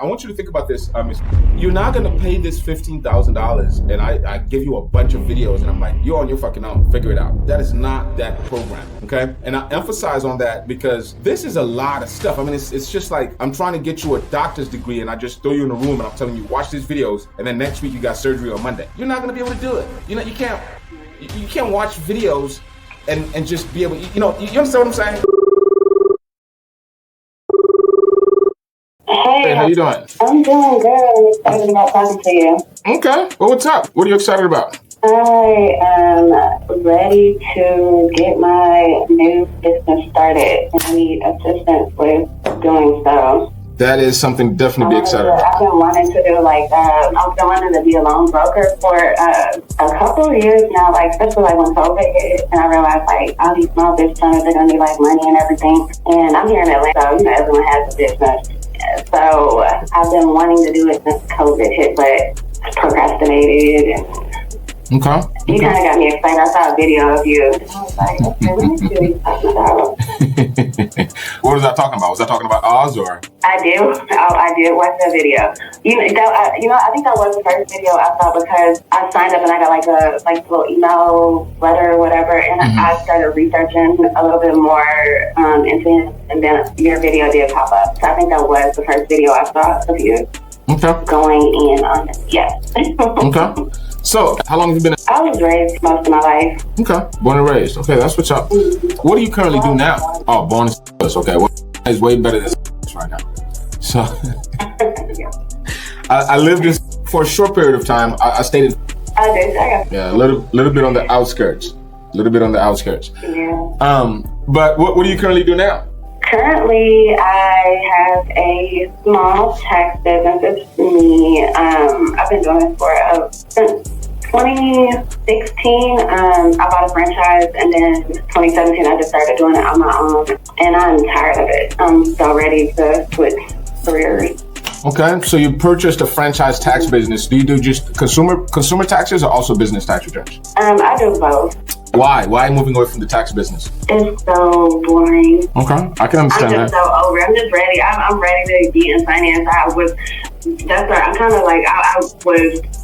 I want you to think about this. You're not going to pay this $15,000 and I give you a bunch of videos and I'm like, you're on your fucking own, figure it out. That is not that program, okay? And I emphasize on that because this is a lot of stuff. I mean, it's just like I'm trying to get you a doctor's degree and I just throw you in a room and I'm telling you, watch these videos and then next week you got surgery on Monday. You're not going to be able to do it. You know, you can't watch videos and just be able, you understand what I'm saying? Hey, how you doing? I'm doing good. I'm excited about talking to you. Okay. Well, what's up? What are you excited about? I am ready to get my new business started. I need assistance with doing so. That is something definitely to be excited about. I've been wanting to do I've been wanting to be a loan broker for a couple of years now, especially when COVID hit, and I realized all these small business owners are gonna need money and everything. And I'm here in Atlanta, so everyone has a business. So I've been wanting to do it since COVID hit, but procrastinated. Okay. You kind of got me excited. I saw a video of you. And I was like, okay, let me see what he's talking about. What was I talking about? Was I talking about Oz or? I did watch that video. I think that was the first video I saw because I signed up and I got a little email letter or whatever, and I started researching a little bit more into it, and then your video did pop up. So I think that was the first video I saw of you. Okay. Going in on it. Yes. Okay. So, how long have you been? I was raised most of my life. Okay, born and raised. Okay, that's what's up. What do you currently do now? Oh, born and okay. Well, is way better than right now. So, I lived in for a short period of time. I stayed in. I did. Yeah, a little bit on the outskirts. Yeah. But what do you currently do now? Currently, I have a small tax business. It's me. I've been doing it since 2016. I bought a franchise, and then 2017, I just started doing it on my own. And I'm tired of it. I'm so ready to switch careers. Okay, so you purchased a franchise tax business. Do you do just consumer taxes or also business tax returns? I do both. Why? Why moving away from the tax business? It's so boring. Okay, I can understand that. I'm just so over. I'm just ready. I'm ready to be in finance. That's where I'm kind of I was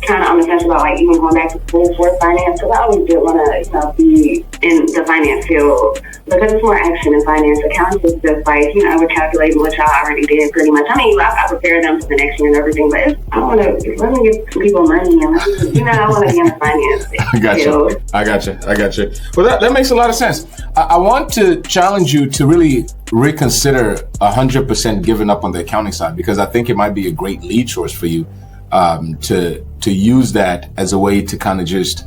kind of on the fence about even going back to school for finance, because I always did want to be in the finance field because it's more action in finance. Accounting is just we're calculating what y'all already did pretty much. I mean, I prepare them for the next year and everything, but I want to let me give some people money and I want to be in the finance field. I got you. Well, that makes a lot of sense. I want to challenge you to really reconsider 100% giving up on the accounting side, because I think it might be a great lead source for you to use that as a way to kind of just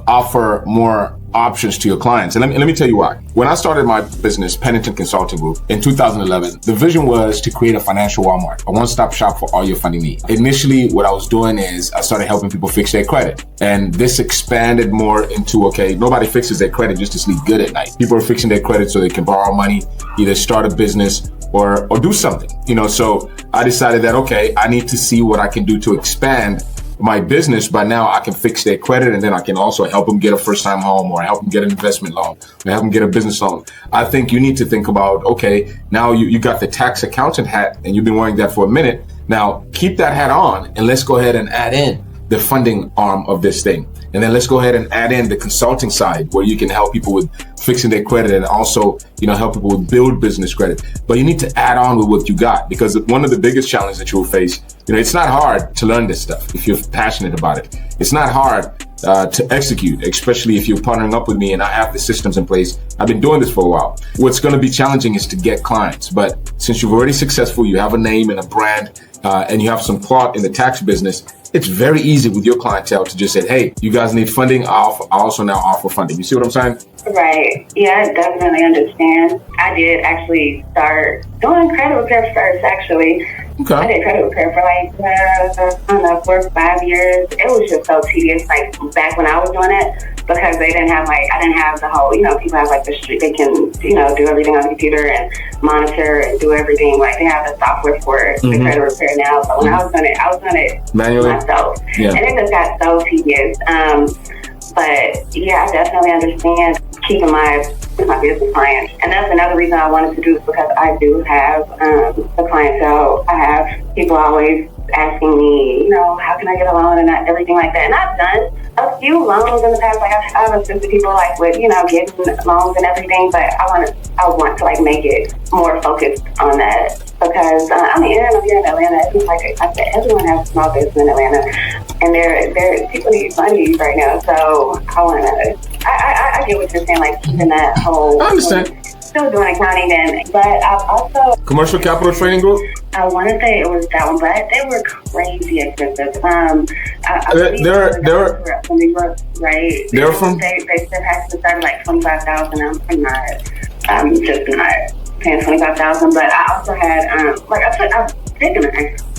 offer more options to your clients. And let me tell you why. When I started my business, Pennington Consulting Group, in 2011, the vision was to create a financial Walmart, a one-stop shop for all your funding needs. Initially, what I was doing is I started helping people fix their credit. And this expanded more into, nobody fixes their credit just to sleep good at night. People are fixing their credit so they can borrow money, either start a business or do something. So I decided that, I need to see what I can do to expand my business, but now I can fix their credit, and then I can also help them get a first-time home, or help them get an investment loan, or help them get a business loan. I think you need to think about, now you got the tax accountant hat, and you've been wearing that for a minute. Now keep that hat on, and let's go ahead and add in the funding arm of this thing. And then let's go ahead and add in the consulting side, where you can help people with fixing their credit and also, help people with build business credit. But you need to add on with what you got, because one of the biggest challenges that you will face, it's not hard to learn this stuff if you're passionate about it. It's not hard to execute, especially if you're partnering up with me and I have the systems in place. I've been doing this for a while. What's going to be challenging is to get clients. But since you're already successful, you have a name and a brand, and you have some clout in the tax business, it's very easy with your clientele to just say, hey, you guys need funding. I also now offer funding. You see what I'm saying? Right. Yeah, I definitely understand. I did actually start doing credit repair first, actually. Okay. I did credit repair for 4 or 5 years. It was just so tedious, back when I was doing it, because they didn't have I didn't have the whole, people have the street, they can, do everything on the computer and monitor and do everything. They have the software for the credit repair now. So when I was doing it manually myself. Yeah. And it just got so tedious. But yeah, I definitely understand keeping my my business clients. And that's another reason I wanted to do it, because I do have the clientele. I have people always asking me, you know, how can I get a loan and everything like that. And I've done a few loans in the past. Like I've assisted people like with, you know, getting loans and everything, but I want to like make it more focused on that, because I'm here in Atlanta. It's like I said, everyone has a small business in Atlanta, and they're people need money right now. So I get what you're saying, like keeping that whole. I understand. Still doing accounting then, but I've also Commercial Capital Training Group. I want to say it was that one, but they were crazy expensive. They're from. They still had to start like 25,000. I'm just not paying 25,000. But I also had I've taken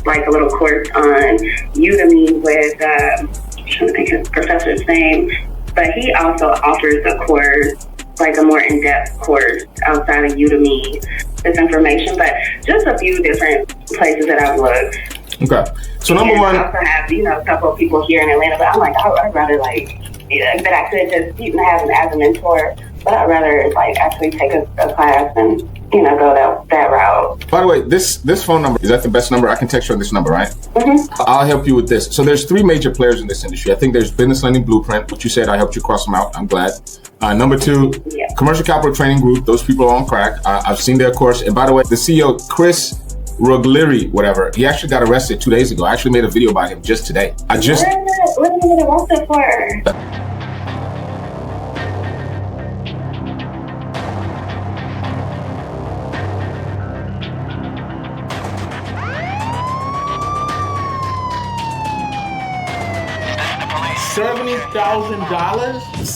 like a little course on Udemy with I'm trying to think his professor's name, but he also offers a course, like a more in-depth course outside of Udemy, this information, but just a few different places that I've looked. Okay. So number one, I also have, you know, a couple of people here in Atlanta, but I'm like, I'd rather like, that I could just, you know, have as a mentor, but I'd rather like actually take a class and, you know, go that route. by the way, this phone number, is that the best number? I can text you on this number, right? Mm-hmm. I'll help you with this. So there's three major players in this industry. I think there's Business Lending Blueprint, which you said I helped you cross them out. I'm glad. Number two, Yeah. Commercial Capital Training Group. Those people are on crack. I've seen their course. And by the way, the CEO, Chris Roglieri, whatever, he actually got arrested 2 days ago. I actually made a video about him just today. What did you get arrested for?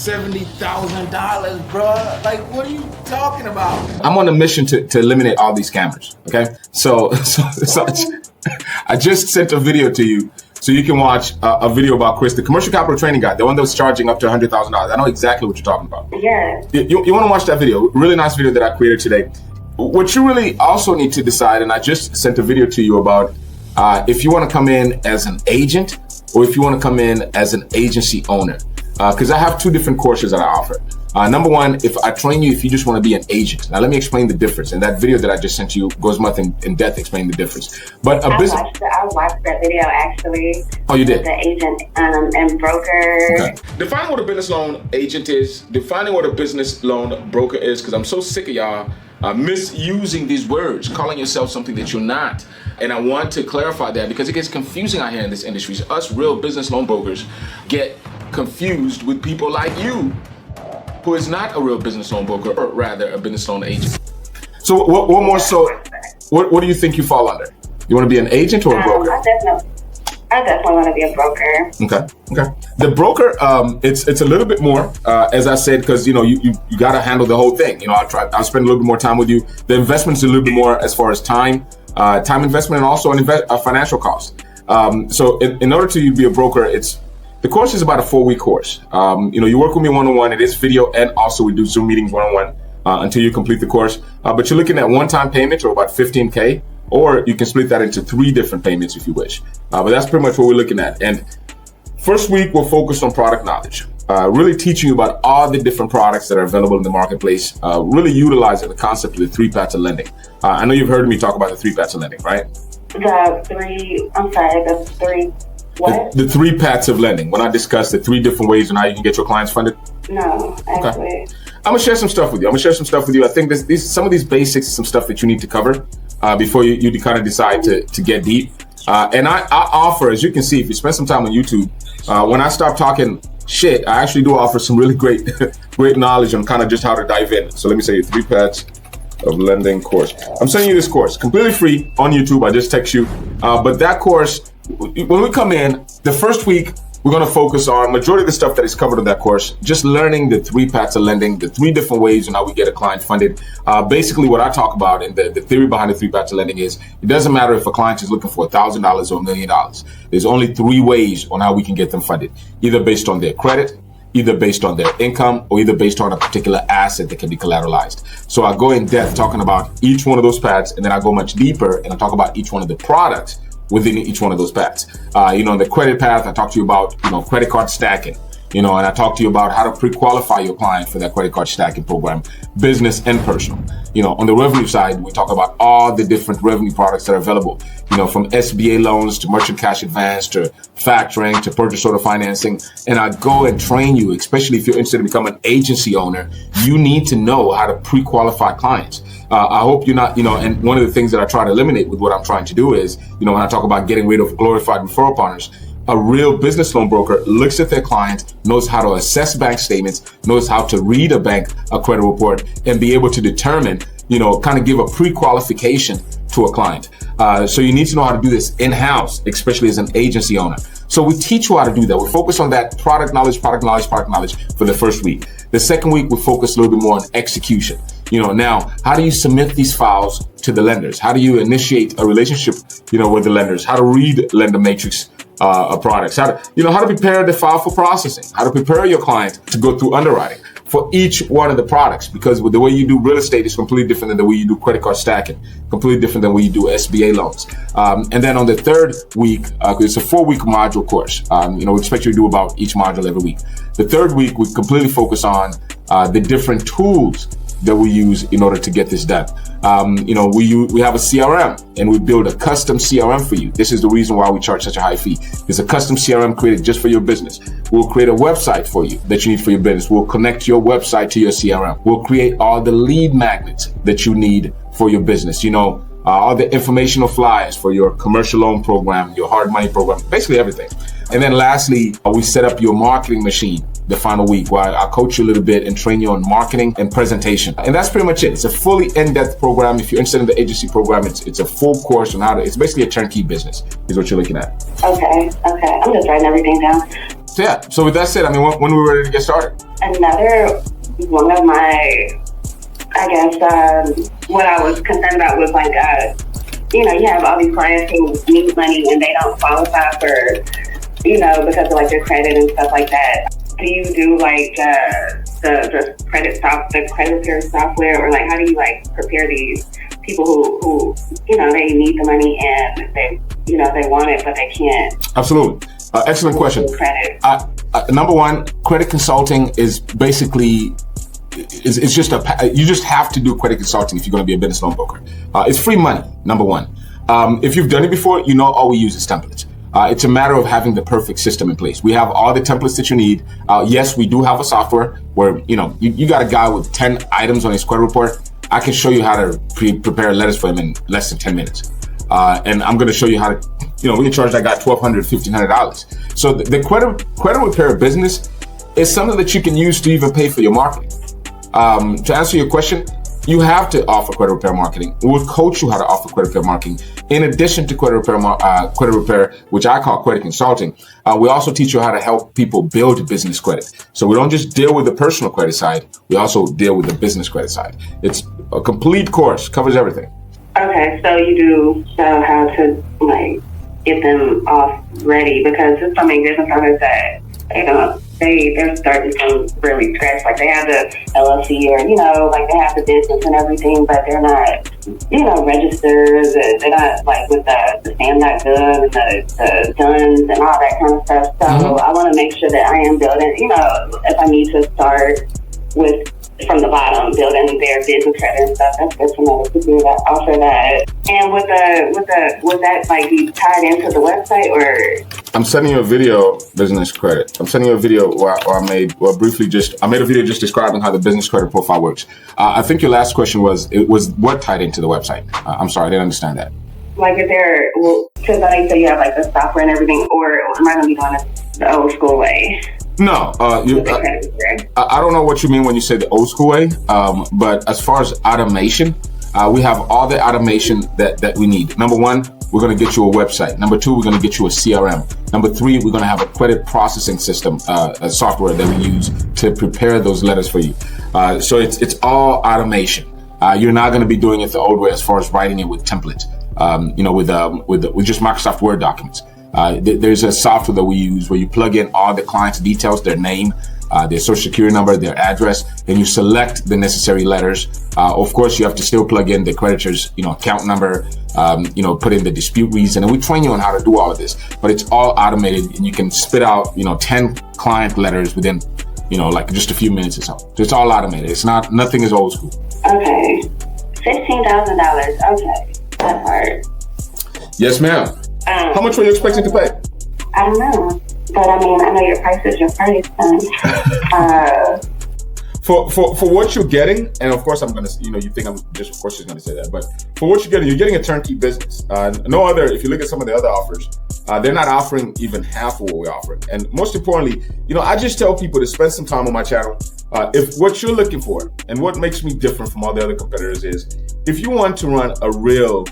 $70,000, bro. Like, what are you talking about? I'm on a mission to eliminate all these scammers. Okay, so I just sent a video to you so you can watch a video about Chris, the Commercial Capital Training guy, the one that was charging up to $100,000. I know exactly what you're talking about. Yeah. You want to watch that video? Really nice video that I created today. What you really also need to decide, and I just sent a video to you about if you want to come in as an agent or if you want to come in as an agency owner. Because I have two different courses that I offer. Number one, if I train you, if you just want to be an agent. Now, let me explain the difference. And that video that I just sent you goes much in depth explaining the difference. But I watched that video actually. Oh, you did? The agent and broker. Okay. Defining what a business loan agent is, defining what a business loan broker is, because I'm so sick of y'all misusing these words, calling yourself something that you're not. And I want to clarify that because it gets confusing out here in this industry. So us real business loan brokers get confused with people like you, who is not a real business loan broker, or rather a business loan agent. So what more so, what do you think you fall under? You want to be an agent or a broker? I definitely want to be a broker. Okay. The broker, it's a little bit more, as I said, because you got to handle the whole thing. I'll spend a little bit more time with you. The investment's a little bit more as far as time investment, and also a financial cost. So in order to be a broker, the course is about a 4-week course. You work with me one-on-one. It is video, and also we do Zoom meetings one-on-one until you complete the course. But you're looking at one-time payments or about $15K, or you can split that into 3 different payments if you wish. But that's pretty much what we're looking at. And first week, we're focused on product knowledge, really teaching you about all the different products that are available in the marketplace, really utilizing the concept of the 3 paths of lending. I know you've heard me talk about the 3 paths of lending, right? The 3 what? The 3 paths of lending. When I discuss the 3 different ways on how you can get your clients funded. No, actually. Okay. I'm gonna share some stuff with you. I think some of these basics, some stuff that you need to cover before you kind of decide to get deep. And I offer, as you can see, if you spend some time on YouTube, when I start talking shit, I actually do offer some really great knowledge on kind of just how to dive in. So let me say your 3 paths of lending course. I'm sending you this course completely free on YouTube. I just text you. But that course, when we come in, the first week, we're going to focus on majority of the stuff that is covered in that course, just learning the 3 paths of lending, the 3 different ways on how we get a client funded. Basically, what I talk about and the theory behind the 3 paths of lending is it doesn't matter if a client is looking for $1,000 or $1 million. There's only 3 ways on how we can get them funded, either based on their credit, either based on their income, or either based on a particular asset that can be collateralized. So I go in depth talking about each one of those paths, and then I go much deeper and I talk about each one of the products within each one of those paths. In the credit path, I talk to you about, credit card stacking. and I talk to you about how to pre-qualify your client for that credit card stacking program, business and personal. On the revenue side, we talk about all the different revenue products that are available, from SBA loans to merchant cash advance to factoring to purchase order financing. And I go and train you, especially if you're interested in becoming an agency owner. You need to know how to pre-qualify clients. I hope you're not, and one of the things that I try to eliminate with what I'm trying to do is, when I talk about getting rid of glorified referral partners, a real business loan broker looks at their client, knows how to assess bank statements, knows how to read a credit report, and be able to determine, kind of give a pre-qualification to a client. So you need to know how to do this in-house, especially as an agency owner. So we teach you how to do that. We focus on that product knowledge for the first week. The second week, we focus a little bit more on execution. Now, how do you submit these files to the lenders? How do you initiate a relationship, with the lenders? How to read lender matrix products? How to prepare the file for processing? How to prepare your client to go through underwriting for each one of the products? Because with the way you do real estate is completely different than the way you do credit card stacking, completely different than the way you do SBA loans. And then on the third week, it's a 4-week module course. We expect you to do about each module every week. The third week, we completely focus on the different tools that we use in order to get this done. We have a CRM and we build a custom CRM for you. This is the reason why we charge such a high fee. It's a custom CRM created just for your business. We'll create a website for you that you need for your business. We'll connect your website to your CRM. We'll create all the lead magnets that you need for your business. All the informational flyers for your commercial loan program, your hard money program, basically everything. And then lastly, we set up your marketing machine the final week where I coach you a little bit and train you on marketing and presentation. And that's pretty much it. It's a fully in-depth program. If you're interested in the agency program, it's a full course on it's basically a turnkey business is what you're looking at. Okay. I'm just writing everything down. So with that said, when we're ready to get started. Another one of my, what I was concerned about was you have all these clients who need money and they don't qualify for, because of their credit and stuff like that. Do you do the credit repair software, or how do you prepare these people who they need the money and they want it but they can't? Absolutely. Excellent question. Credit. Number one, credit consulting is basically it's just you just have to do credit consulting if you're going to be a business loan broker. It's free money. Number one. If you've done it before, all we use is templates. It's a matter of having the perfect system in place. We have all the templates that you need. Yes, we do have a software where, you got a guy with 10 items on his credit report. I can show you how to prepare letters for him in less than 10 minutes. And I'm going to show you how to, we can charge that guy $1,200, $1,500. So the credit repair business is something that you can use to even pay for your marketing. To answer your question, you have to offer credit repair marketing. We'll coach you how to offer credit repair marketing. In addition to credit repair, which I call credit consulting, we also teach you how to help people build business credit. So we don't just deal with the personal credit side, we also deal with the business credit side. It's a complete course, covers everything. Okay, so you do show how to get them off ready, because there's so many business owners that they're starting from really scratch. They have the LLC or, they have the business and everything, but they're not, registered. They're not with the SAM.gov and the DUNS and all that kind of stuff. So I want to make sure that I am building, if I need to start from the bottom, building their business credit and stuff. That's good to know to do that, offer that. And would that be tied into the website, or? I'm sending you a video, business credit. I'm sending you a video where I made a video just describing how the business credit profile works. I think your last question was what tied into the website? I'm sorry, I didn't understand that. Is there, because I know you said you have the software and everything, or am I going to be doing it the old school way? No, I don't know what you mean when you say the old school way, but as far as automation, we have all the automation that we need. Number one, we're going to get you a website. Number two, we're going to get you a CRM. Number three, we're going to have a credit processing system, a software that we use to prepare those letters for you. So it's all automation. You're not going to be doing it the old way as far as writing it with templates, with just Microsoft Word documents. There's a software that we use where you plug in all the client's details, their name, their social security number, their address, and you select the necessary letters. Of course, you have to still plug in the creditor's, account number, put in the dispute reason, and we train you on how to do all of this. But it's all automated, and you can spit out, 10 client letters within, like just a few minutes or so. So it's all automated. Nothing is old school. Okay. $15,000. Okay. That's hard. Yes, ma'am. How much were you expecting to pay? I don't know. But I mean, I know your price is your price. For what you're getting, and of course I'm gonna, you think I'm just, of course she's gonna say that, but for what you're getting a turnkey business. No other, if you look at some of the other offers, they're not offering even half of what we're offering. And most importantly, I just tell people to spend some time on my channel. If what you're looking for and what makes me different from all the other competitors is, if you want to run a real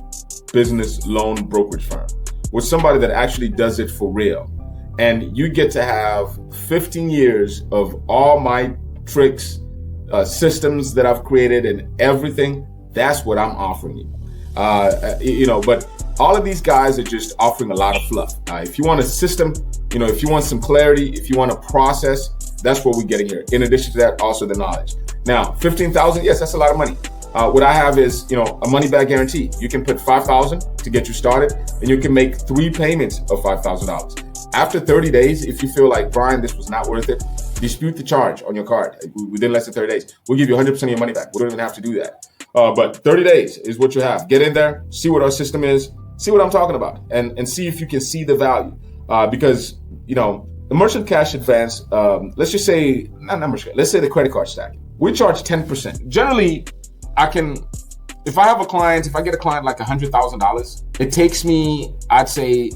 business loan brokerage firm with somebody that actually does it for real, and you get to have 15 years of all my tricks, systems that I've created and everything, that's what I'm offering you. But all of these guys are just offering a lot of fluff. If you want a system, if you want some clarity, if you want a process, that's what we're getting here. In addition to that, also the knowledge. Now, 15,000, yes, that's a lot of money. What I have is, a money back guarantee. You can put 5,000 to get you started, and you can make 3 payments of $5,000. After 30 days, if you feel like, Brian, this was not worth it, dispute the charge on your card within less than 30 days. We'll give you 100% of your money back. We don't even have to do that. But 30 days is what you have. Get in there, see what our system is, see what I'm talking about, and see if you can see the value. Because, the merchant cash advance, let's just say, let's say the credit card stack. We charge 10%. Generally, if I get a client like $100,000, it takes me, I'd say,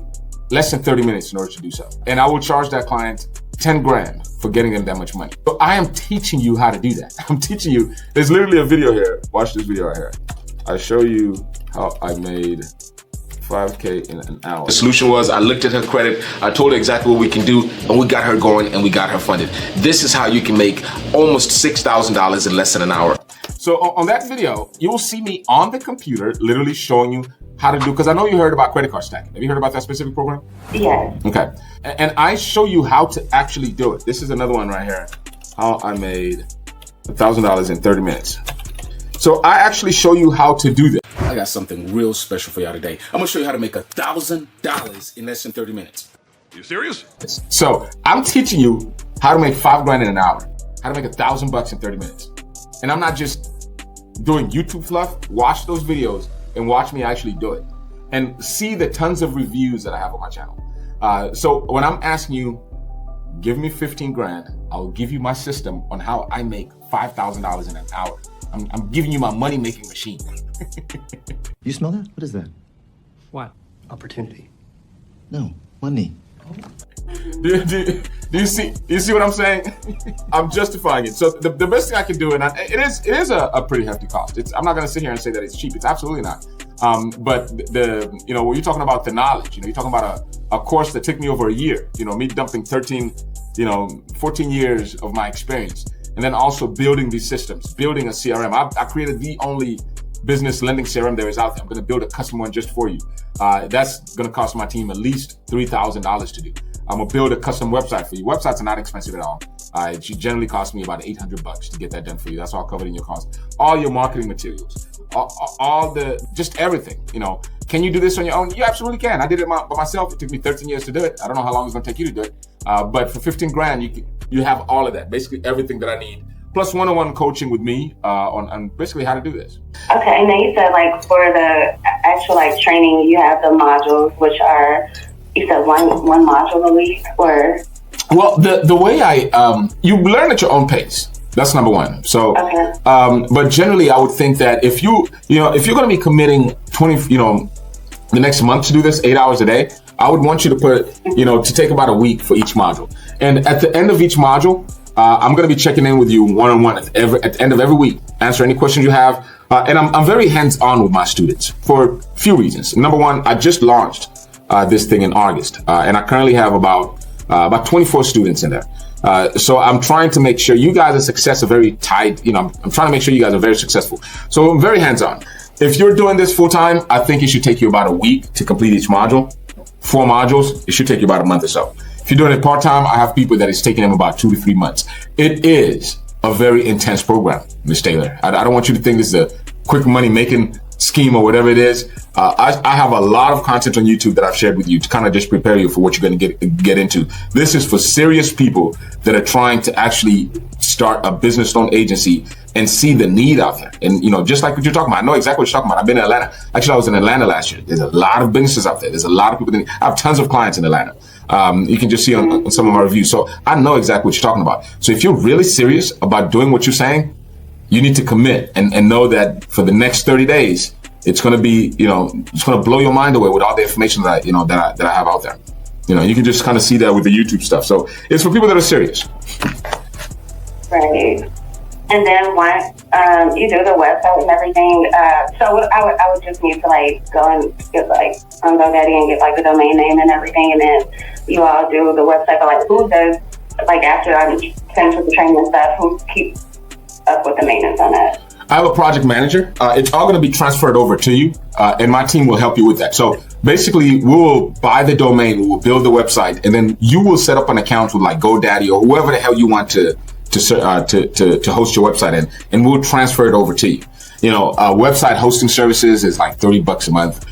less than 30 minutes in order to do so. And I will charge that client 10 grand for getting them that much money. So I am teaching you how to do that. I'm teaching you. There's literally a video here. Watch this video right here. I show you how I made $5K in an hour. The solution was, I looked at her credit, I told her exactly what we can do, and we got her going and we got her funded. This is how you can make almost $6,000 in less than an hour. So on that video, you will see me on the computer, literally showing you how to do, because I know you heard about credit card stacking. Have you heard about that specific program? Yeah. Okay. And I show you how to actually do it. This is another one right here. How I made $1,000 in 30 minutes. So I actually show you how to do this. I got something real special for y'all today. I'm gonna show you how to make $1,000 in less than 30 minutes. You serious? So I'm teaching you how to make $5 grand in an hour, how to make $1,000 in 30 minutes. And I'm not just doing YouTube fluff. Watch those videos and watch me actually do it, and see the tons of reviews that I have on my channel. So when I'm asking you, give me 15 grand, I'll give you my system on how I make $5,000 in an hour. I'm giving you my money-making machine. You smell that? What is that? What? Opportunity. No, money. Do you see what I'm saying? I'm justifying it. So the best thing I can do, and it is a pretty hefty cost. I'm not going to sit here and say that it's cheap. It's absolutely not. But when you're talking about the knowledge, you're talking about a course that took me over a year. Me dumping 14 years of my experience, and then also building these systems, building a CRM. I created the only business lending CRM there is out there. I'm going to build a custom one just for you. That's going to cost my team at least $3,000 to do. I'm going to build a custom website for you. Websites are not expensive at all. It generally costs me about $800 to get that done for you. That's all covered in your cost. All your marketing materials, just everything. Can you do this on your own? You absolutely can. I did it by myself. It took me 13 years to do it. I don't know how long it's going to take you to do it. But for 15 grand, you have all of that, basically everything that I need, plus one-on-one coaching with me on basically how to do this. Okay, and then you said for the actual training, you have the modules, which are, you said one module a week, or? Well, the way you learn at your own pace. That's number one. So, okay. But generally, I would think that if you're going to be committing 20, the next month to do this 8 hours a day, I would want you to put, to take about a week for each module. And at the end of each module, I'm going to be checking in with you one-on-one at the end of every week, answer any questions you have. And I'm very hands-on with my students for a few reasons. Number one, I just launched this thing in August, and I currently have about 24 students in there. So I'm trying to make sure you guys' success are very tied. I'm trying to make sure you guys are very successful. So I'm very hands-on. If you're doing this full-time, I think it should take you about a week to complete each module. 4 modules, it should take you about a month or so. If you're doing it part-time, I have people that it's taking them about 2 to 3 months. It is a very intense program, Ms. Taylor. I don't want you to think this is a quick money making scheme or whatever it is. I have a lot of content on YouTube that I've shared with you to kind of just prepare you for what you're going to get into. This is for serious people that are trying to actually start a business loan agency and see the need out there. And, you know, just like what you're talking about, I know exactly what you're talking about. I've been in Atlanta. Actually, I was in Atlanta last year. There's a lot of businesses out there. There's a lot of people. I have tons of clients in Atlanta. You can just see on some of my reviews. So I know exactly what you're talking about. So if you're really serious about doing what you're saying, you need to commit and know that for the next 30 days, it's going to be, you know, it's going to blow your mind away with all the information that, you know, that I have out there. You know, you can just kind of see that with the YouTube stuff. So it's for people that are serious. Right. And then once you do the website and everything, so I would just need to like go and get like on GoDaddy and get like the domain name and everything, and then you all do the website. But like, who does, like, after I'm finished with the training and stuff, who keeps up with the maintenance on that? I have a project manager. It's all going to be transferred over to you, and my team will help you with that. So basically, we will buy the domain, we will build the website, and then you will set up an account with like GoDaddy or whoever the hell you want to host your website in, and we'll transfer it over to you. You know, website hosting services is like $30 a month.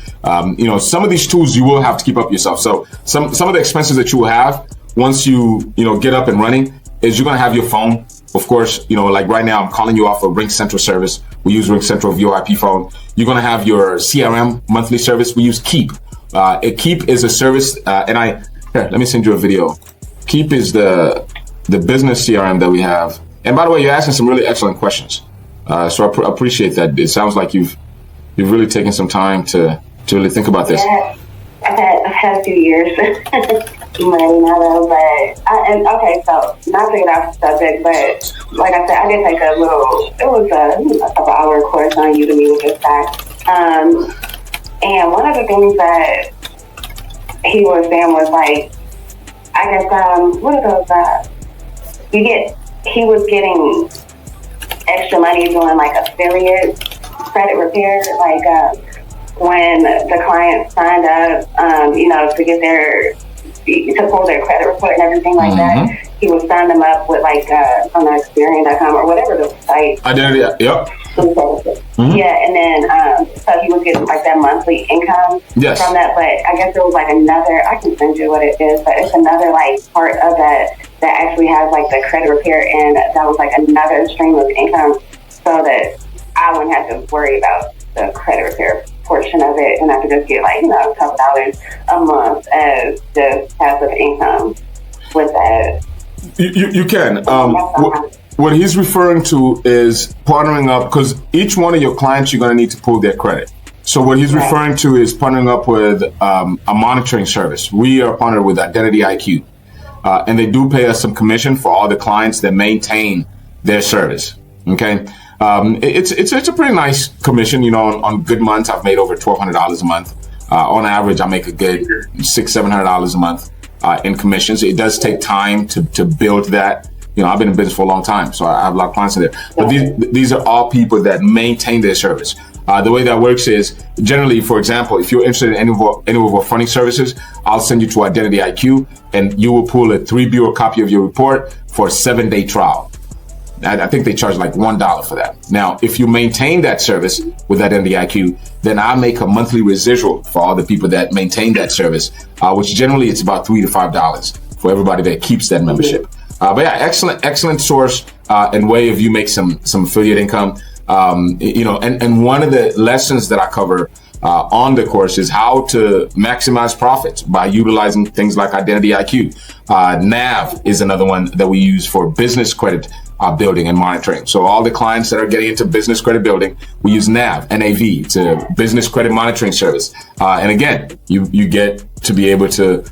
You know, some of these tools you will have to keep up yourself. So some of the expenses that you will have once you get up and running is you're going to have your phone. Of course, you know, like right now I'm calling you off of RingCentral service. We use RingCentral VoIP phone. You're going to have your CRM monthly service. We use Keep. Keep is a service, let me send you a video. Keep is the business CRM that we have. And by the way, you're asking some really excellent questions. So I appreciate that. It sounds like you've really taken some time to really think about this. Yeah, I've had a few years. You might know, but okay, so not to get off the subject, but like I said, I did take a little, it was a couple hour course on Udemy with this guy. And one of the things that he was saying was like, I guess, what are those, he was getting extra money doing like affiliate credit repair, like when the client signed up, to get to pull their credit report and everything like that, he would sign them up with like on Experian.com or whatever the site. Identity, yep. Yeah, and then so he was getting like that monthly income from that. But I guess there was like another, I can send you what it is, but it's another like part of that actually has like the credit repair, and that was like another stream of income, so that I wouldn't have to worry about the credit repair portion of it, and I could just get like, a couple dollars a month as the passive income with that. You can. What he's referring to is partnering up, because each one of your clients, you're going to need to pull their credit. So what he's referring to is partnering up with a monitoring service. We are partnered with Identity IQ, and they do pay us some commission for all the clients that maintain their service. Okay. It's a pretty nice commission. On good months, I've made over $1,200 a month. On average, I make a good $600-700 a month in commissions. It does take time to build that. I've been in business for a long time, so I have a lot of clients in there. But these are all people that maintain their service. The way that works is, generally, for example, if you're interested in any of our funding services, I'll send you to Identity IQ, and you will pull a 3-bureau copy of your report for a 7-day trial. I think they charge like $1 for that. Now, if you maintain that service with Identity IQ, then I make a monthly residual for all the people that maintain that service, which generally it's about $3 to $5 for everybody that keeps that membership. But yeah, excellent source and way of you make some affiliate income. And one of the lessons that I cover on the course is how to maximize profits by utilizing things like Identity IQ. NAV is another one that we use for business credit building and monitoring. So all the clients that are getting into business credit building, we use NAV. It's a business credit monitoring service. And again, you get to be able to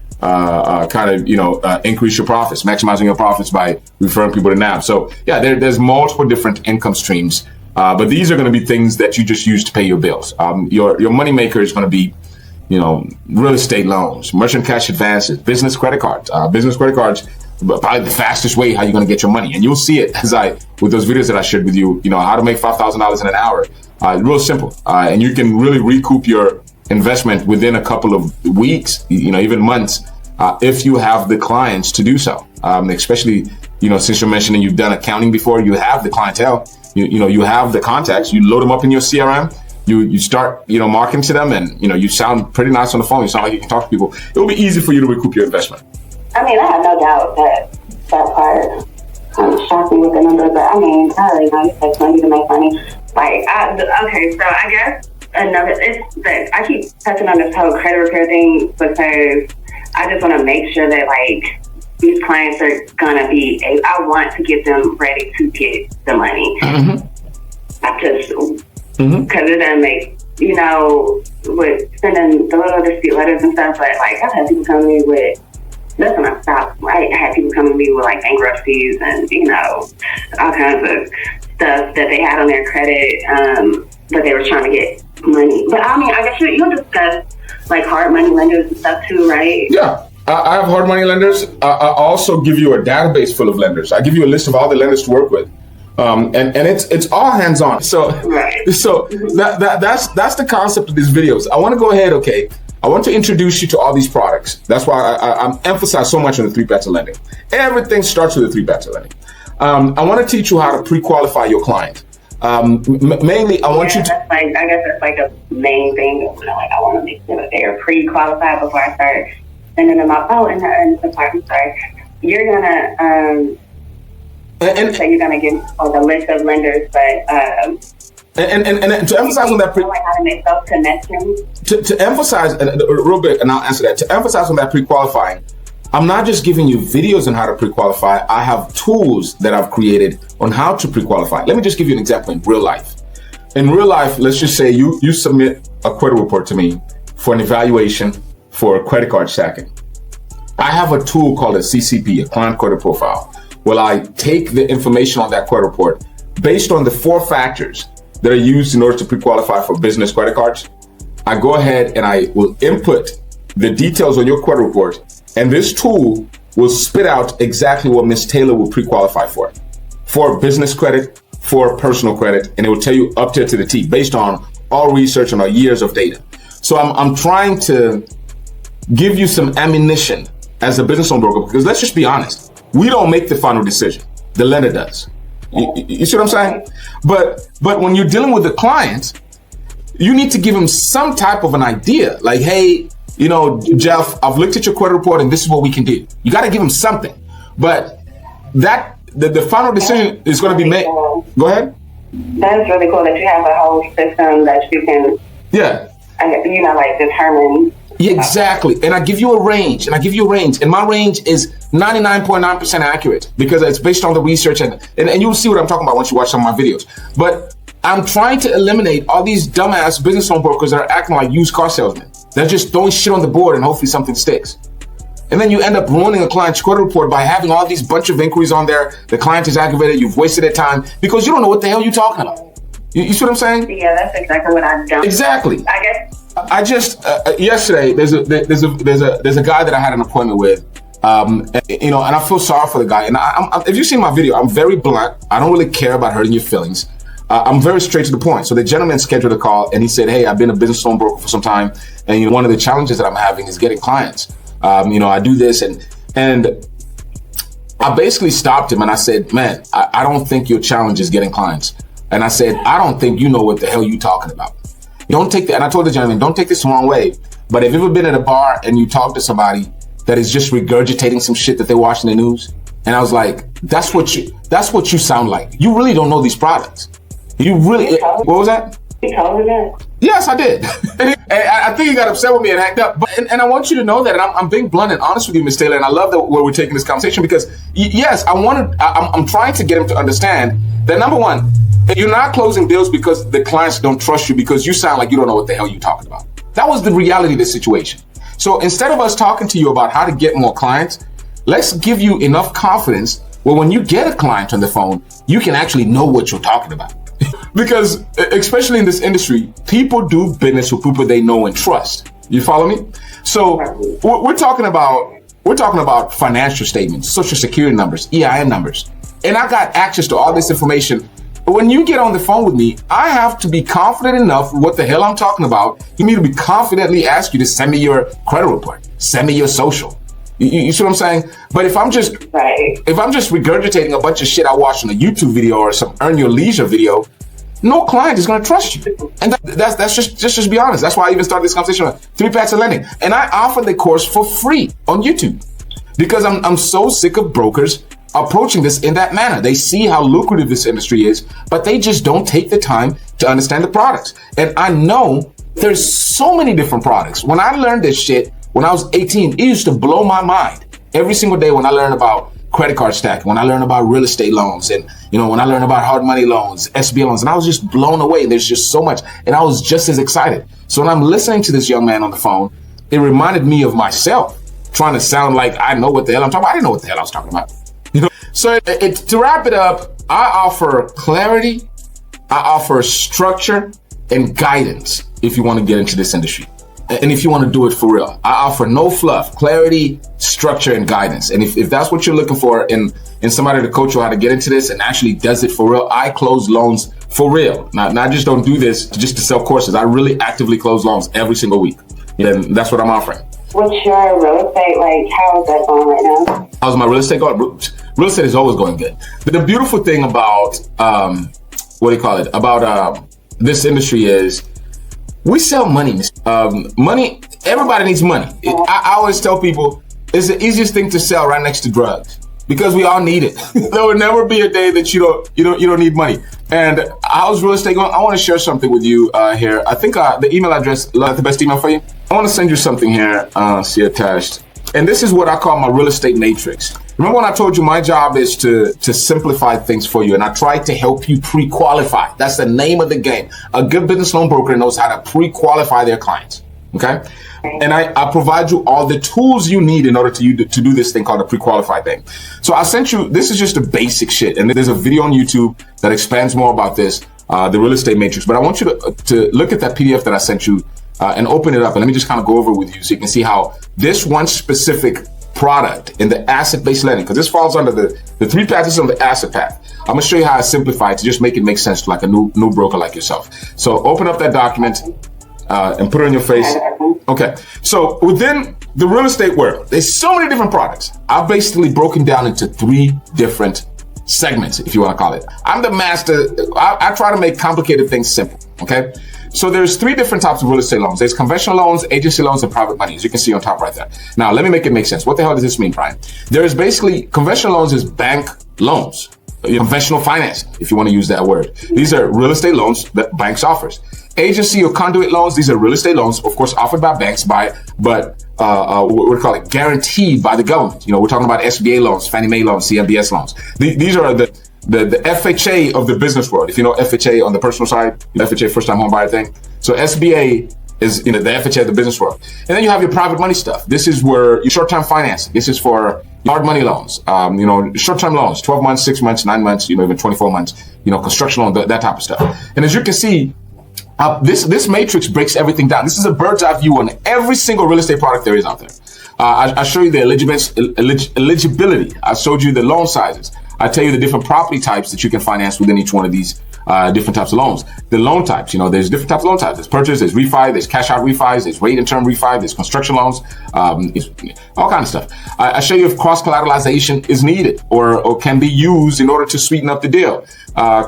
increase your profits, maximizing your profits by referring people to NAV. So yeah, there's multiple different income streams, but these are going to be things that you just use to pay your bills. Your money maker is going to be, real estate loans, merchant cash advances, business credit cards. Business credit cards, probably the fastest way how you're going to get your money, and you'll see it with those videos that I shared with you. How to make $5,000 in an hour. Real simple, and you can really recoup your investment within a couple of weeks, even months, if you have the clients to do so. Especially, since you're mentioning you've done accounting before, you have the clientele, you have the contacts, you load them up in your CRM, you start, marketing to them, and, you sound pretty nice on the phone. You sound like you can talk to people. It will be easy for you to recoup your investment. I mean, I have no doubt that part shocked me with the numbers, but I mean, I already know you take money to make money. Okay, so I guess it's that I keep touching on this whole credit repair thing because I just want to make sure that these clients are gonna be. I want to get them ready to get the money. Mm-hmm. Because it doesn't make with sending the little dispute letters and stuff. But I've had people come to me with. That's when I stopped. I had people come to me with bankruptcies and all kinds of stuff that they had on their credit, but they were trying to get money. But I mean, I guess you'll discuss hard money lenders and stuff too, right? Yeah, I have hard money lenders. I also give you a database full of lenders. I give you a list of all the lenders to work with, and it's all hands on. So right. So that's the concept of these videos. I want to go ahead, okay. I want to introduce you to all these products. That's why I'm emphasize so much on the 3 paths of lending. Everything starts with the 3 paths of lending. I want to teach you how to pre-qualify your client. Mainly, I want you to. I guess that's a main thing. I want to make sure that they are pre-qualified before I start sending them out. Oh, and the part, I'm sorry. You're gonna so you're gonna give the list of lenders, but. And to emphasize on that, how to make those connections. To emphasize, real quick, and I'll answer that. To emphasize on that pre-qualifying, I'm not just giving you videos on how to pre-qualify. I have tools that I've created on how to pre-qualify. Let me just give you an example in real life. In real life, let's just say you submit a credit report to me for an evaluation for credit card stacking. I have a tool called a CCP, a client credit profile, where I take the information on that credit report based on the 4 factors that are used in order to pre-qualify for business credit cards. I go ahead and I will input the details on your credit report, and this tool will spit out exactly what Ms. Taylor will pre-qualify for business credit, for personal credit, and it will tell you up to the T based on all research and our years of data. So I'm trying to give you some ammunition as a business loan broker, because let's just be honest, we don't make the final decision. The lender does. You see what I'm saying? But when you're dealing with the client, you need to give him some type of an idea. Hey, Jeff, I've looked at your credit report and this is what we can do. You got to give him something. But the final decision is going to be made. Go ahead. That's really cool that you have a whole system that you can, determine. Yeah, exactly. And I give you a range, and my range is 99.9% accurate because it's based on the research, and you'll see what I'm talking about once you watch some of my videos. But I'm trying to eliminate all these dumbass business loan brokers that are acting like used car salesmen. They're just throwing shit on the board and hopefully something sticks. And then you end up ruining a client's credit report by having all these bunch of inquiries on there. The client is aggravated, you've wasted their time because you don't know what the hell you're talking about. You see what I'm saying? Yeah, that's exactly what I've done. Exactly. I guess yesterday there's a guy that I had an appointment with, and I feel sorry for the guy. And if you've seen my video, I'm very blunt. I don't really care about hurting your feelings. I'm very straight to the point. So the gentleman scheduled a call and he said, "Hey, I've been a business loan broker for some time, and one of the challenges that I'm having is getting clients. I do this and I basically stopped him and I said, man, I don't think your challenge is getting clients. And I said, I don't think you know what the hell you're talking about. Don't take that." And I told the gentleman, don't take this the wrong way, but have you ever been at a bar and you talk to somebody that is just regurgitating some shit that they watch in the news? And I was like, that's what you sound like. You really don't know these products. You really, what was that? You told me that? Yes, I did. And I think he got upset with me and hacked up. But and I want you to know that, and I'm being blunt and honest with you, Ms. Taylor, and I love where we're taking this conversation because, yes, I'm trying to get him to understand that, number one, you're not closing deals because the clients don't trust you because you sound like you don't know what the hell you're talking about. That was the reality of the situation. So instead of us talking to you about how to get more clients, let's give you enough confidence where when you get a client on the phone, you can actually know what you're talking about. Because especially in this industry, people do business with people they know and trust. You follow me? So we're talking about financial statements, social security numbers, EIN numbers. And I got access to all this information. When you get on the phone with me, I have to be confident enough what the hell I'm talking about. You need to be confidently ask you to send me your credit report, send me your social. You see what I'm saying? But if I'm just regurgitating a bunch of shit I watched on a YouTube video or some Earn Your Leisure video, no client is going to trust you. And that's just be honest. That's why I even started this conversation on 3 Paths of Lending. And I offer the course for free on YouTube because I'm so sick of brokers approaching this in that manner. They see how lucrative this industry is, but they just don't take the time to understand the products. And I know there's so many different products. When I learned this shit when I was 18, it used to blow my mind every single day when I learned about credit card stack, when I learned about real estate loans, and when I learned about hard money loans, SBA loans, and I was just blown away. There's just so much, and I was just as excited. So when I'm listening to this young man on the phone, it reminded me of myself trying to sound like I know what the hell I'm talking about. I didn't know what the hell I was talking about. So to wrap it up, I offer clarity, I offer structure and guidance if you want to get into this industry. And if you want to do it for real, I offer no fluff, clarity, structure, and guidance. And if that's what you're looking for in somebody to coach you how to get into this and actually does it for real, I close loans for real. Now, I just don't do this just to sell courses. I really actively close loans every single week. And that's what I'm offering. What's your real estate, how is that going right now? How's my real estate going? Real estate is always going good. But the beautiful thing about, this industry is, we sell money. Money, everybody needs money. I always tell people it's the easiest thing to sell right next to drugs because we all need it. There will never be a day that you don't need money. And how's real estate going? I want to share something with you here. I think the email address is the best email for you. I want to send you something here. See attached. And this is what I call my real estate matrix. Remember when I told you my job is to simplify things for you, and I try to help you pre-qualify. That's the name of the game. A good business loan broker knows how to pre-qualify their clients, okay? And I provide you all the tools you need in order to do this thing called a pre-qualified thing. So I sent you, this is just the basic shit, and there's a video on YouTube that expands more about this, the real estate matrix. But I want you to look at that PDF that I sent you and open it up, and let me just kind of go over with you so you can see how this one specific product in the asset-based lending, because this falls under the 3 paths on the asset path. I'm going to show you how I simplify it to just make it make sense to like a new broker like yourself. So open up that document and put it on your face. Okay. So within the real estate world, there's so many different products. I've basically broken down into 3 different segments, if you want to call it. I'm the master. I try to make complicated things simple. Okay. So there's 3 different types of real estate loans. There's conventional loans, agency loans, and private money, as you can see on top right there. Now, let me make it make sense. What the hell does this mean, Brian? There is basically, conventional loans is bank loans, conventional financing, if you want to use that word. These are real estate loans that banks offers. Agency or conduit loans, these are real estate loans, of course, offered by banks, but what we call it, guaranteed by the government. We're talking about SBA loans, Fannie Mae loans, CMBS loans. These are the FHA of the business world. If you know FHA on the personal side, FHA first time home buyer thing. So SBA is the FHA of the business world. And then you have your private money stuff. This is where your short-term financing. This is for hard money loans, short-term loans, 12 months, 6 months, 9 months, even 24 months, construction loan, that type of stuff. And as you can see, this matrix breaks everything down. This is a bird's eye view on every single real estate product there is out there. I show you the eligibility. I showed you the loan sizes. I tell you the different property types that you can finance within each one of these different types of loans. The loan types, there's different types of loan types. There's purchase, there's refi, there's cash out refis, there's rate and term refi, there's construction loans, all kinds of stuff. I show you if cross collateralization is needed or can be used in order to sweeten up the deal.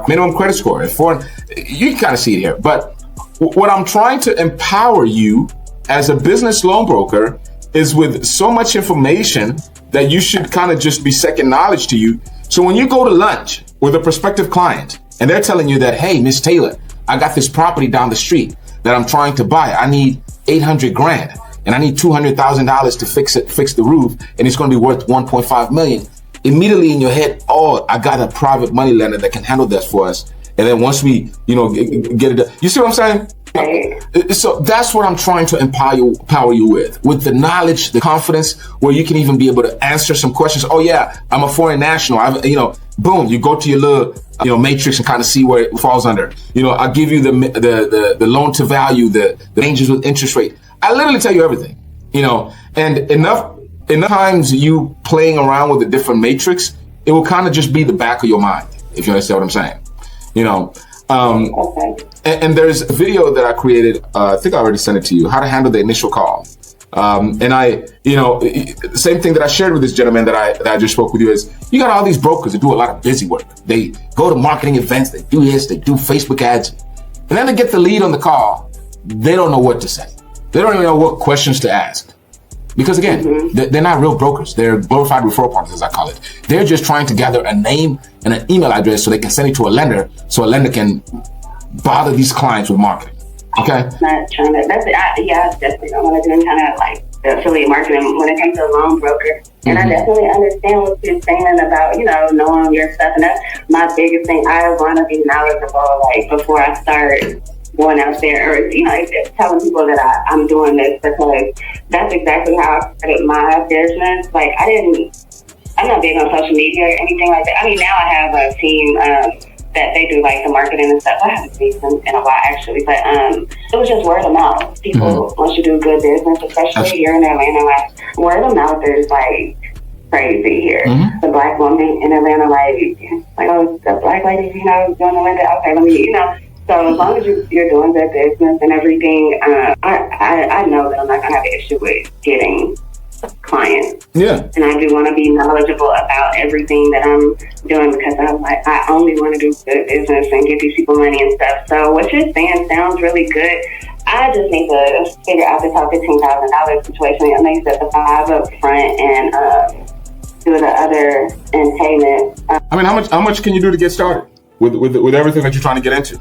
Minimum credit score. You can kind of see it here. But what I'm trying to empower you as a business loan broker is with so much information that you should kind of just be second knowledge to you. So when you go to lunch with a prospective client and they're telling you that, hey, Miss Taylor, I got this property down the street that I'm trying to buy. I need $800,000 and I need $200,000 to fix the roof, and it's going to be worth $1.5 million. Immediately in your head, oh, I got a private money lender that can handle that for us. And then once we, get it done. You see what I'm saying? So that's what I'm trying to empower you with the knowledge, the confidence, where you can even be able to answer some questions. Oh yeah, I'm a foreign national. Boom, you go to your little, matrix and kind of see where it falls under. I give you the loan to value, the ranges with interest rate. I literally tell you everything, and enough times you playing around with a different matrix, it will kind of just be the back of your mind, if you understand what I'm saying. And there's a video that I created. I think I already sent it to you. How to handle the initial call. And the same thing that I shared with this gentleman that I just spoke with you is, you got all these brokers that do a lot of busy work. They go to marketing events, they do this, they do Facebook ads, and then they get the lead on the call. They don't know what to say. They don't even know what questions to ask. Because again, they're not real brokers. They're glorified referral partners, as I call it. They're just trying to gather a name and an email address so they can send it to a lender, so a lender can bother these clients with marketing. Okay? Not trying to, that's definitely I want to do kind of like the affiliate marketing when it comes to a loan broker. And I definitely understand what you're saying about, knowing your stuff. And that's my biggest thing. I want to be knowledgeable, like, before I start going out there or, telling people that I'm doing this, because that's exactly how I started my business. Like, I'm not big on social media or anything like that. I mean, now I have a team that they do like the marketing and stuff. I haven't seen them in a while actually, but it was just word of mouth. People, once you do good business, especially here in Atlanta, like, word of mouth is like crazy here. The black woman in Atlanta, like, oh, the black lady, doing the window. Okay, let me, So as long as you're doing good business and everything, I know that I'm not gonna have an issue with getting clients. Yeah. And I do want to be knowledgeable about everything that I'm doing, because I'm like, I only want to do good business and give these people money and stuff. So what you're saying sounds really good. I just need to figure out this whole $15,000 situation and make the 5 up front and do the other in payment. I mean, how much can you do to get started with everything that you're trying to get into?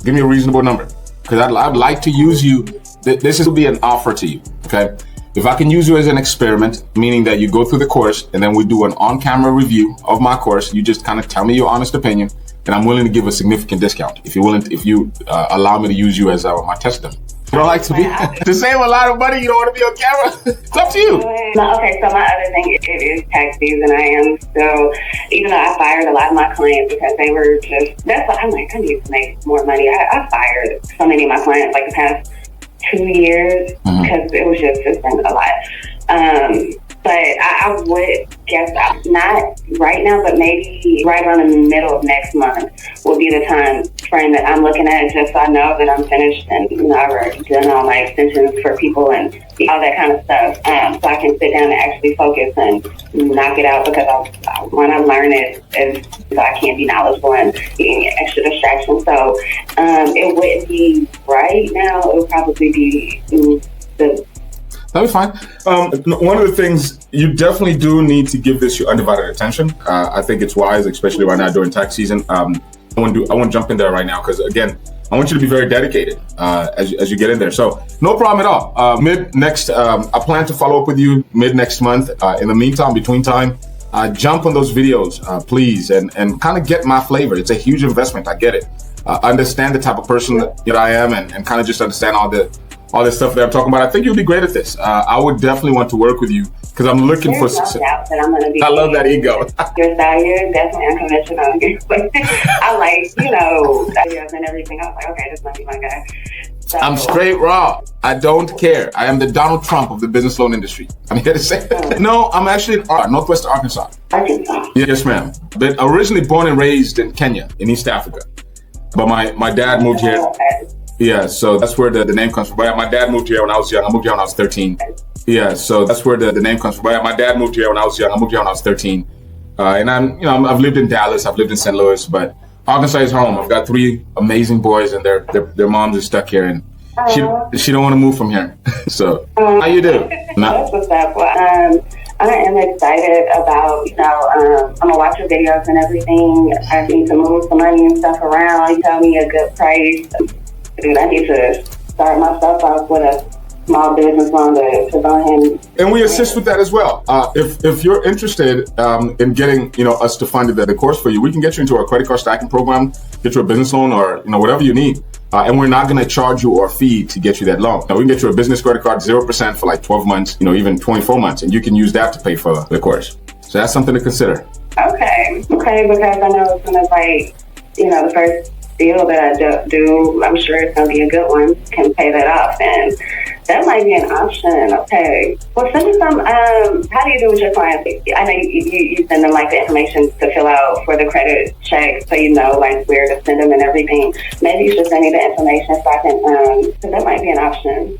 Give me a reasonable number, because I'd like to use you. This will be an offer to you. Okay. If I can use you as an experiment, meaning that you go through the course and then we do an on-camera review of my course, you just kind of tell me your honest opinion, and I'm willing to give a significant discount if you allow me to use you as my test dummy. You don't like to be to save a lot of money. You don't want to be on camera. It's up to you. Okay, so my other thing, it is tax season. I am so, even though I fired a lot of my clients because they were just, that's why I'm like, I need to make more money. I fired so many of my clients like the past 2 years because it was just been a lot. But I would guess not right now, but maybe right around the middle of next month will be the time frame that I'm looking at, just so I know that I'm finished and I've already done all my extensions for people and all that kind of stuff. So I can sit down and actually focus and knock it out, because I want to learn it, so I can't be knowledgeable and getting extra distractions. So it wouldn't be right now. It would probably be That'll be fine. One of the things, you definitely do need to give this your undivided attention. I think it's wise, especially right now during tax season. I want to jump in there right now, because again, I want you to be very dedicated as you get in there. So no problem at all. I plan to follow up with you mid next month. In the meantime, between time, jump on those videos, please, and kind of get my flavor. It's a huge investment. I get it. Understand the type of person that I am, and kind of just understand all this stuff that I'm talking about. I think you'll be great at this. I would definitely want to work with you, because I'm looking for success. I love that ego. Your style, you're definitely unconventional. I like, videos and everything. I was like, okay, this might be my guy. So, I'm straight raw. I don't care. I am the Donald Trump of the business loan industry. I'm here to say that. No, I'm actually in Northwest Arkansas. Arkansas? Yes, ma'am. But originally born and raised in Kenya, in East Africa. But my dad moved here. Yeah, so that's where the name comes from. But my dad moved here when I was young. I moved here when I was 13. Yeah, so that's where the name comes from. But my dad moved here when I was young. I moved here when I was 13. And I've lived in Dallas. I've lived in St. Louis, but Arkansas is home. I've got 3 amazing boys, and their moms are stuck here, and she don't want to move from here. So how you do? That's what's up. Well, I am excited about, I'm gonna watch your videos and everything. I need to move some money and stuff around. You tell me a good price. Dude, I need to start myself off with a small business loan to go ahead and we assist with that as well. If you're interested in getting us to fund the course for you, we can get you into our credit card stacking program, get you a business loan, or whatever you need. And we're not going to charge you or fee to get you that loan. Now, we can get you a business credit card 0% for like 12 months, even 24 months, and you can use that to pay for the course. So that's something to consider. Okay, because I know as soon as the first deal that I do, I'm sure it's going to be a good one, can pay that off, and that might be an option. Okay. Well, send me some, how do you do with your clients? I know you send them like the information to fill out for the credit check, so like where to send them and everything. Maybe you should send me the information so I can, because that might be an option.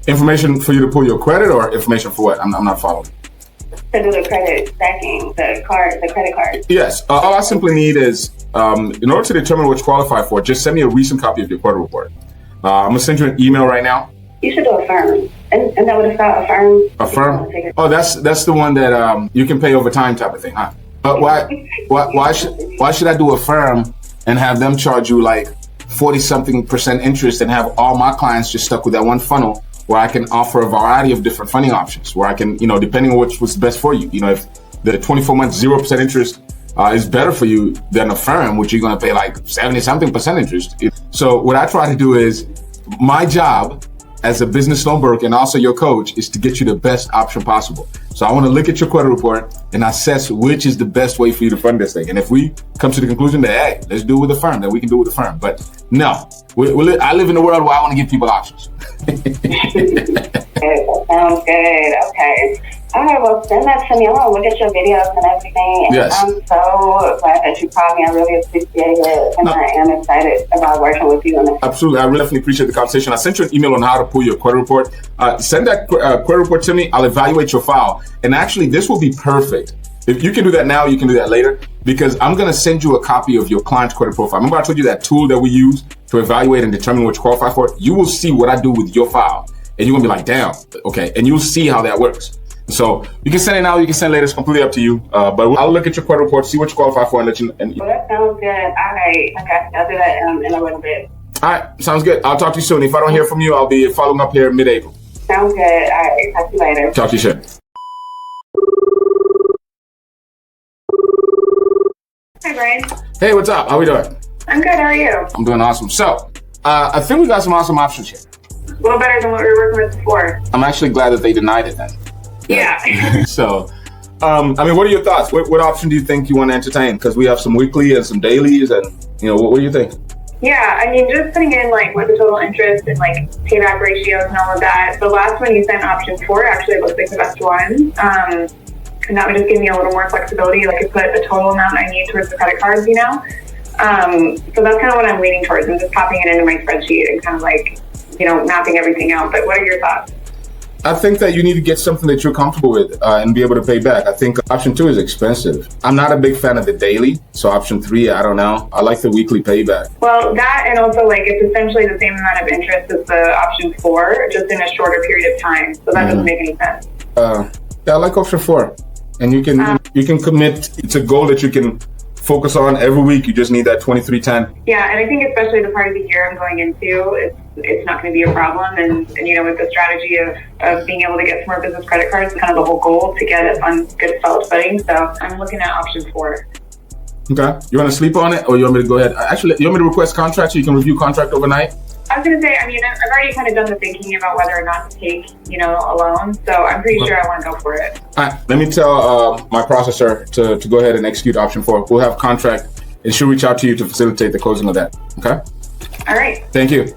Information for you to pull your credit, or information for what? I'm not following. To do the credit stacking, the credit card. Yes. All I simply need is, in order to determine what you qualify for, just send me a recent copy of your credit report. I'm gonna send you an email right now. You should do Affirm. And that would have felt Affirm. Affirm? Oh, that's the one that you can pay over time type of thing, huh? But why should I do Affirm and have them charge you like 40-something% interest and have all my clients just stuck with that one funnel where I can offer a variety of different funding options, where I can, depending on what's best for you. If the 24-month 0% interest is better for you than Affirm, which you're going to pay like 70-something% interest. So what I try to do is, my job as a business loan broker and also your coach is to get you the best option possible. So I want to look at your credit report and assess which is the best way for you to fund this thing. And if we come to the conclusion that, hey, let's do it with Affirm, then we can do it with Affirm. But no, I live in a world where I want to give people options. Sounds good. Okay. All right, well, send that to me. I want to look at your videos and everything. And yes. I'm so glad that you called me. I really appreciate it. And I am excited about working with you on this. Absolutely. I really definitely appreciate the conversation. I sent you an email on how to pull your credit report. Send that credit report to me. I'll evaluate your file. And actually, this will be perfect. If you can do that now, you can do that later, because I'm going to send you a copy of your client's credit profile. Remember I told you that tool that we use to evaluate and determine what you qualify for? You will see what I do with your file. And you're going to be like, damn, okay. And you'll see how that works. So you can send it now, you can send it later. It's completely up to you. But I'll look at your credit report, see what you qualify for, and let you know. Well, that sounds good. All right. Okay. I'll do that in a little bit. All right. Sounds good. I'll talk to you soon. If I don't hear from you, I'll be following up here mid-April. Sounds good. All right. Talk to you later. Talk to you soon. Hi, Brian. Hey, what's up? How we doing? I'm good. How are you? I'm doing awesome. So, I think we got some awesome options here. A little better than what we were working with before. I'm actually glad that they denied it then. Yeah. So, what are your thoughts? What option do you think you want to entertain? Because we have some weekly and some dailies, and what do you think? Yeah, just putting in what the total interest and payback ratios and all of that. The last one you sent, option 4, actually looks like the best one. And that would just give me a little more flexibility. I could put the total amount I need towards the credit cards, So that's kind of what I'm leaning towards. I'm just popping it into my spreadsheet and kind of mapping everything out. But what are your thoughts? I think that you need to get something that you're comfortable with and be able to pay back. I think option 2 is expensive. I'm not a big fan of the daily. So option 3, I don't know. I like the weekly payback. Well, that, and also it's essentially the same amount of interest as the option 4, just in a shorter period of time. So that doesn't make any sense. Yeah, I like option 4. And you can commit. It's a goal that you can focus on every week. You just need that 23-10. Yeah, and I think especially the part of the year I'm going into, it's not going to be a problem. And with the strategy of being able to get some more business credit cards, kind of the whole goal to get it on good solid footing. So I'm looking at option 4. Okay. You want to sleep on it, or you want me to go ahead? Actually, you want me to request contract so you can review contract overnight? I was going to say, I've already kind of done the thinking about whether or not to take, a loan. So I'm pretty sure I want to go for it. All right. Let me tell my processor to go ahead and execute option 4. We'll have contract, and she'll reach out to you to facilitate the closing of that. Okay? All right. Thank you.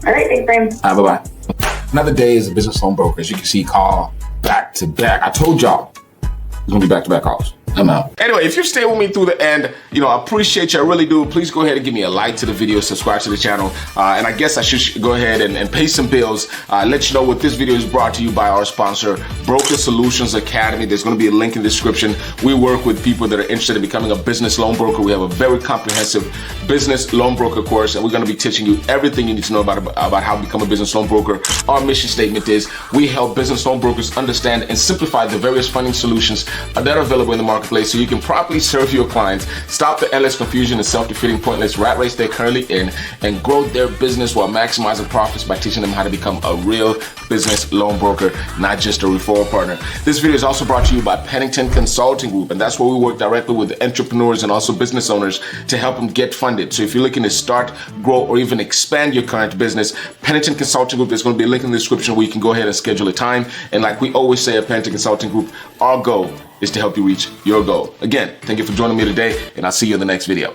All right. Thanks, Brian. All right, bye-bye. Another day as a business loan broker. As you can see, call back to back. I told y'all it's going to be back-to-back calls. I'm out. Anyway, if you stay with me through the end, I appreciate you. I really do. Please go ahead and give me a like to the video, subscribe to the channel. And I guess I should go ahead and pay some bills. Let you know what this video is brought to you by our sponsor, Broker Solutions Academy. There's going to be a link in the description. We work with people that are interested in becoming a business loan broker. We have a very comprehensive business loan broker course, and we're going to be teaching you everything you need to know about how to become a business loan broker. Our mission statement is we help business loan brokers understand and simplify the various funding solutions that are available in the marketplace so you can properly serve your clients, stop the endless confusion and self-defeating pointless rat race they're currently in, and grow their business while maximizing profits by teaching them how to become a real business loan broker, not just a referral partner. This video is also brought to you by Pennington Consulting Group, and that's where we work directly with entrepreneurs and also business owners to help them get funded. So if you're looking to start, grow, or even expand your current business, Pennington Consulting Group, there's going to be a link in the description where you can go ahead and schedule a time. And like we always say at Pennington Consulting Group, our goal is to help you reach your goal. Again, thank you for joining me today, and I'll see you in the next video.